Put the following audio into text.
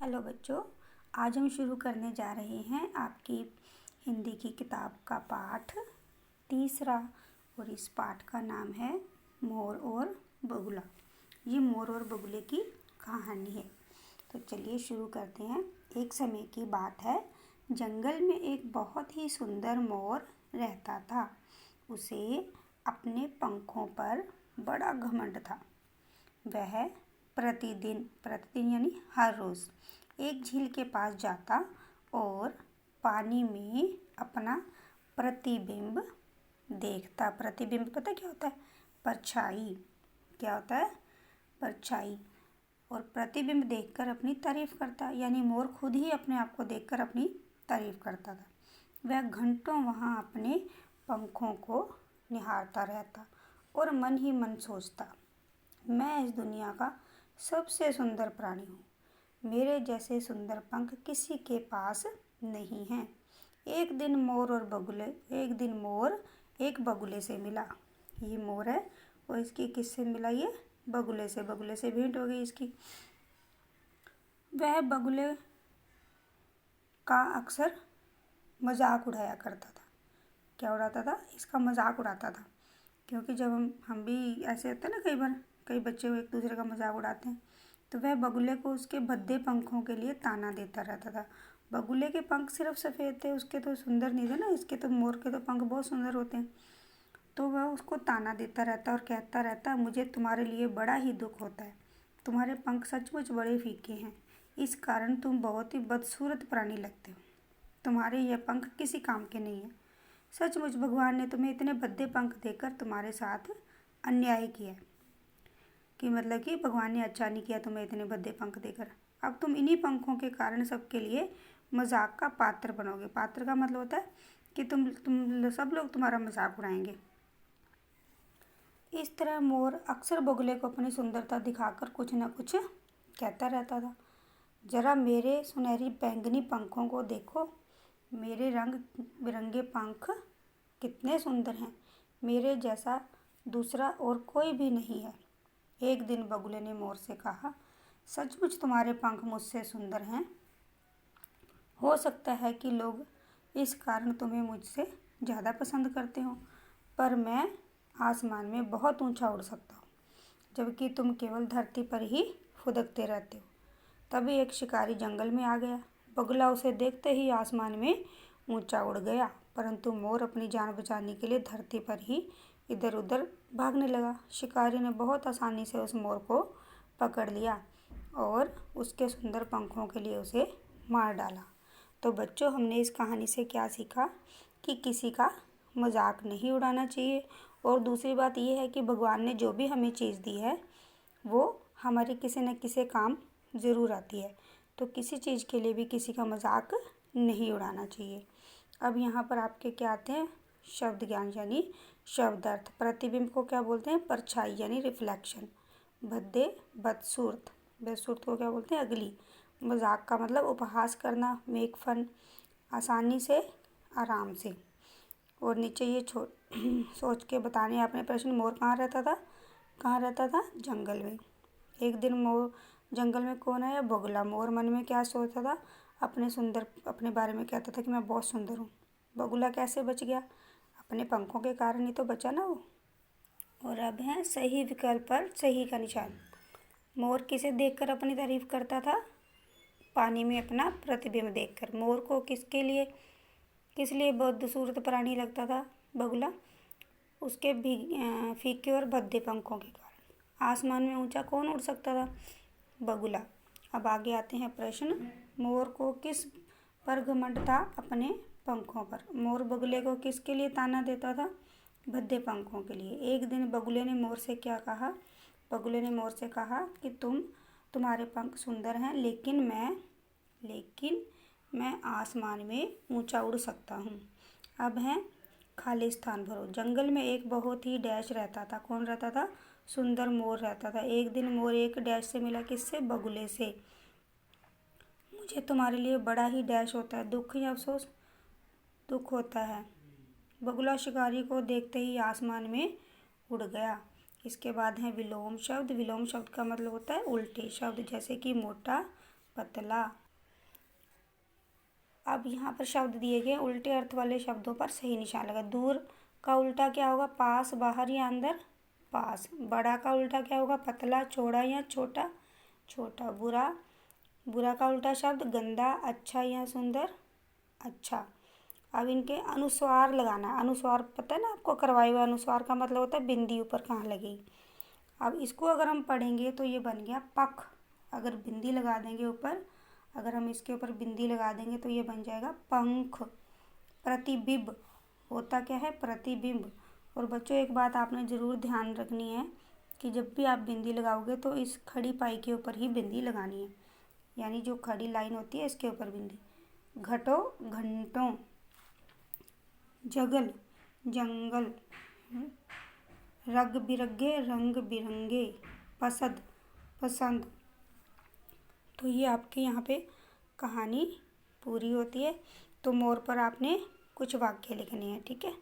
Hello बच्चों, आज हम शुरू करने जा रहे हैं आपकी हिंदी की किताब का पाठ तीसरा। और इस पाठ का नाम है मोर और बगुला। ये मोर और बगुले की कहानी है। तो चलिए शुरू करते हैं। एक समय की बात है, जंगल में एक बहुत ही सुंदर मोर रहता था। उसे अपने पंखों पर बड़ा घमंड था। वह प्रतिदिन यानी हर रोज़ एक झील के पास जाता और पानी में अपना प्रतिबिंब देखता। प्रतिबिंब पता क्या होता है? परछाई। क्या होता है? परछाई। और प्रतिबिंब देखकर अपनी तारीफ करता, यानी मोर खुद ही अपने आप को देखकर अपनी तारीफ करता था। वह घंटों वहाँ अपने पंखों को निहारता रहता और मन ही मन सोचता, मैं इस दुनिया का सबसे सुंदर प्राणी हूँ। मेरे जैसे सुंदर पंख किसी के पास नहीं हैं। एक दिन मोर एक बगुले से मिला। ये मोर है और इसकी किससे मिला? ये बगुले से। बगुले से भेंट हो गई इसकी। वह बगुले का अक्सर मजाक उड़ाया करता था। क्या उड़ाता था? इसका मजाक उड़ाता था। क्योंकि जब हम भी ऐसे होते हैं ना, कई बच्चे एक दूसरे का मजाक उड़ाते हैं, तो वह बगुले को उसके भद्दे पंखों के लिए ताना देता रहता था। बगुले के पंख सिर्फ सफ़ेद थे, उसके तो सुंदर नहीं थे ना। इसके तो, मोर के तो पंख बहुत सुंदर होते हैं। तो वह उसको ताना देता रहता और कहता रहता, मुझे तुम्हारे लिए बड़ा ही दुख होता है। तुम्हारे पंख सचमुच बड़े फीके हैं। इस कारण तुम बहुत ही बदसूरत प्राणी लगते हो। तुम्हारे यह पंख किसी काम के नहीं है। सचमुच भगवान ने तुम्हें इतने भद्दे पंख देकर तुम्हारे साथ अन्याय किया है। कि मतलब कि भगवान ने अच्छा नहीं किया तुम्हें इतने भद्दे पंख देकर। अब तुम इन्हीं पंखों के कारण सबके लिए मजाक का पात्र बनोगे। पात्र का मतलब होता है कि तुम सब लोग तुम्हारा मजाक उड़ाएंगे। इस तरह मोर अक्सर बगुले को अपनी सुंदरता दिखाकर कुछ न कुछ कहता रहता था। जरा मेरे सुनहरी बैंगनी पंखों को देखो। मेरे रंग बिरंगे पंख कितने सुंदर हैं। मेरे जैसा दूसरा और कोई भी नहीं है। एक दिन बगुले ने मोर से कहा, सचमुच तुम्हारे पंख मुझसे सुंदर हैं। हो सकता है कि लोग इस कारण तुम्हें मुझसे ज़्यादा पसंद करते हो, पर मैं आसमान में बहुत ऊंचा उड़ सकता हूँ, जबकि तुम केवल धरती पर ही फुदकते रहते हो। तभी एक शिकारी जंगल में आ गया। बगुला उसे देखते ही आसमान में ऊंचा उड़ गया, परंतु मोर अपनी जान बचाने के लिए धरती पर ही इधर उधर भागने लगा। शिकारी ने बहुत आसानी से उस मोर को पकड़ लिया और उसके सुंदर पंखों के लिए उसे मार डाला। तो बच्चों, हमने इस कहानी से क्या सीखा? कि किसी का मजाक नहीं उड़ाना चाहिए। और दूसरी बात यह है कि भगवान ने जो भी हमें चीज़ दी है वो हमारे किसी न किसी काम ज़रूर आती है। तो किसी चीज़ के लिए भी किसी का मजाक नहीं उड़ाना चाहिए। अब यहाँ पर आपके क्या आते हैं? शब्द ज्ञान यानी शब्द अर्थ। प्रतिबिंब को क्या बोलते हैं? परछाई यानी रिफ्लेक्शन। भद्दे बदसूरत। बदसूरत को क्या बोलते हैं? अगली। मजाक का मतलब उपहास करना, मेक फन, आसानी से, आराम से। और नीचे ये सोच के बताने आपने प्रश्न, मोर कहाँ रहता था? कहाँ रहता था? जंगल में। एक दिन मोर जंगल में कौन आया? बगुला। मोर मन में क्या सोचता था? अपने बारे में कहता था कि मैं बहुत सुंदर हूँ। बगुला कैसे बच गया? अपने पंखों के कारण ही तो बचा ना वो। और अब है सही विकल्प पर सही का निशान। मोर किसे देखकर अपनी तारीफ करता था? पानी में अपना प्रतिबिंब देखकर। मोर को किस लिए बदसूरत प्राणी लगता था बगुला? उसके फीके और भद्दे पंखों के कारण। आसमान में ऊंचा कौन उड़ सकता था? बगुला। अब आगे आते हैं प्रश्न। मोर को किस पर घमंड था? अपने पंखों पर। मोर बगुले को किसके लिए ताना देता था? भद्दे पंखों के लिए। एक दिन बगुले ने मोर से क्या कहा? बगुले ने मोर से कहा कि तुम्हारे पंख सुंदर हैं, लेकिन मैं आसमान में ऊंचा उड़ सकता हूँ। अब है खाली स्थान भरो। जंगल में एक बहुत ही डैश रहता था। कौन रहता था? सुंदर मोर रहता था। एक दिन मोर एक डैश से मिला। किससे? बगुले से। मुझे तुम्हारे लिए बड़ा ही डैश होता है। दुख या अफसोस? दुख होता है। बगुला शिकारी को देखते ही आसमान में उड़ गया। इसके बाद है विलोम शब्द। विलोम शब्द का मतलब होता है उल्टे शब्द, जैसे कि मोटा, पतला। अब यहाँ पर शब्द दिए गए, उल्टे अर्थ वाले शब्दों पर सही निशान लगा। दूर का उल्टा क्या होगा? पास, बाहर या अंदर? पास। बड़ा का उल्टा क्या होगा? पतला, चौड़ा या छोटा? छोटा। बुरा, बुरा का उल्टा शब्द गंदा, अच्छा या सुंदर? अच्छा। अब इनके अनुस्वार लगाना है। अनुस्वार पता है ना आपको, करवाए हुए अनुस्वार का मतलब होता है बिंदी ऊपर कहाँ लगेगी। अब इसको अगर हम पढ़ेंगे तो ये बन गया पख। अगर बिंदी लगा देंगे ऊपर, अगर हम इसके ऊपर बिंदी लगा देंगे तो ये बन जाएगा पंख। प्रतिबिंब होता क्या है? प्रतिबिंब। और बच्चों एक बात आपने ज़रूर ध्यान रखनी है कि जब भी आप बिंदी लगाओगे तो इस खड़ी पाई के ऊपर ही बिंदी लगानी है, यानी जो खड़ी लाइन होती है इसके ऊपर बिंदी। घटो, घंटों। जगल, जंगल। रग बिरगे, रंग बिरंगे। पसंद, पसंद। तो ये आपके यहाँ पे कहानी पूरी होती है। तो मोर पर आपने कुछ वाक्य लिखने हैं, ठीक है।